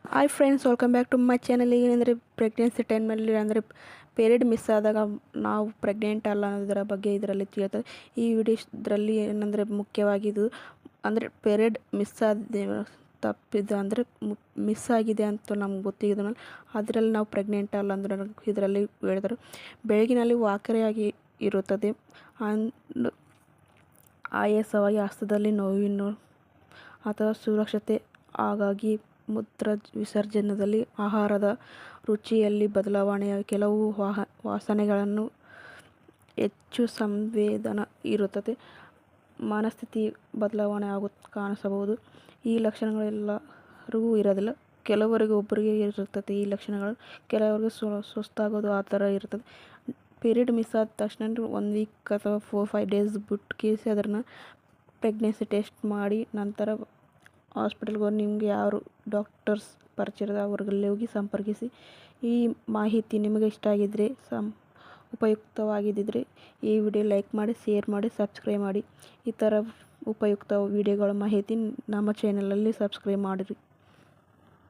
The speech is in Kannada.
Hi friends, welcome back to my channel. ಏನಂದರೆ ಪ್ರೆಗ್ನೆನ್ಸಿ ಟೈಮ್ನಲ್ಲಿ ಅಂದರೆ ಪೀರಿಯಡ್ ಮಿಸ್ ಆದಾಗ ನಾವು ಪ್ರೆಗ್ನೆಂಟ್ ಅಲ್ಲ ಅನ್ನೋದರ ಬಗ್ಗೆ ಇದರಲ್ಲಿ ತಿಳಿಯುತ್ತದೆ. ಈ ವಿಡಿಯೋದ್ರಲ್ಲಿ ಏನಂದರೆ ಮುಖ್ಯವಾಗಿ ಇದು ಅಂದರೆ ಪೀರಿಯಡ್ ತಪ್ಪಿದೆ ಅಂದರೆ ಮಿಸ್ ಆಗಿದೆ ಅಂತ ನಮ್ಗೆ ಗೊತ್ತಿದ್ದ ಮೇಲೆ ಅದರಲ್ಲಿ ನಾವು ಪ್ರೆಗ್ನೆಂಟ್ ಅಲ್ಲ ಅಂದರೆ ಇದರಲ್ಲಿ ಹೇಳಿದರು. ಬೆಳಗಿನಲ್ಲಿ ವಾಕರಿಯಾಗಿ ಇರುತ್ತದೆ, ಆಯಾಸವಾಗಿ, ಹಸ್ತದಲ್ಲಿ ನೋವಿನ ಅಥವಾ ಸುರಕ್ಷತೆ, ಹಾಗಾಗಿ ಮೂತ್ರ ವಿಸರ್ಜನದಲ್ಲಿ, ಆಹಾರದ ರುಚಿಯಲ್ಲಿ ಬದಲಾವಣೆ, ಕೆಲವು ವಾಸನೆಗಳನ್ನು ಹೆಚ್ಚು ಸಂವೇದನ ಇರುತ್ತದೆ, ಮನಸ್ಥಿತಿ ಬದಲಾವಣೆ ಕಾಣಿಸಬಹುದು. ಈ ಲಕ್ಷಣಗಳೆಲ್ಲರಿಗೂ ಇರೋದಿಲ್ಲ, ಕೆಲವರಿಗೆ ಒಬ್ಬರಿಗೆ ಇರುತ್ತದೆ ಈ ಲಕ್ಷಣಗಳು. ಕೆಲವರಿಗೆ ಸುಸ್ತಾಗೋದು ಆ ಥರ ಇರ್ತದೆ. ಪೀರಿಯಡ್ ಮಿಸ್ ಆದ ತಕ್ಷಣ 1 ವೀಕ್ ಅಥವಾ 4-5 ಡೇಸ್ ಬಿಟ್ಟು ಕೇಸಿ ಅದನ್ನು ಪ್ರೆಗ್ನೆನ್ಸಿ ಟೆಸ್ಟ್ ಮಾಡಿ ನಂತರ ಹಾಸ್ಪಿಟಲ್ಗೆ ಹೋಗಿ ನಿಮಗೆ ಯಾರು ಡಾಕ್ಟರ್ಸ್ ಪರಿಚಯದ ಅವ್ರಿಗೆ ಹೋಗಿ ಸಂಪರ್ಕಿಸಿ. ಈ ಮಾಹಿತಿ ನಿಮಗೆ ಇಷ್ಟ ಆಗಿದ್ದರೆ ಉಪಯುಕ್ತವಾಗಿದ್ದರೆ ಈ ವಿಡಿಯೋ ಲೈಕ್ ಮಾಡಿ, ಶೇರ್ ಮಾಡಿ, ಸಬ್ಸ್ಕ್ರೈಬ್ ಮಾಡಿ. ಈ ಥರ ಉಪಯುಕ್ತ ವಿಡಿಯೋಗಳ ಮಾಹಿತಿ ನಮ್ಮ ಚಾನಲಲ್ಲಿ ಸಬ್ಸ್ಕ್ರೈಬ್ ಮಾಡಿರಿ.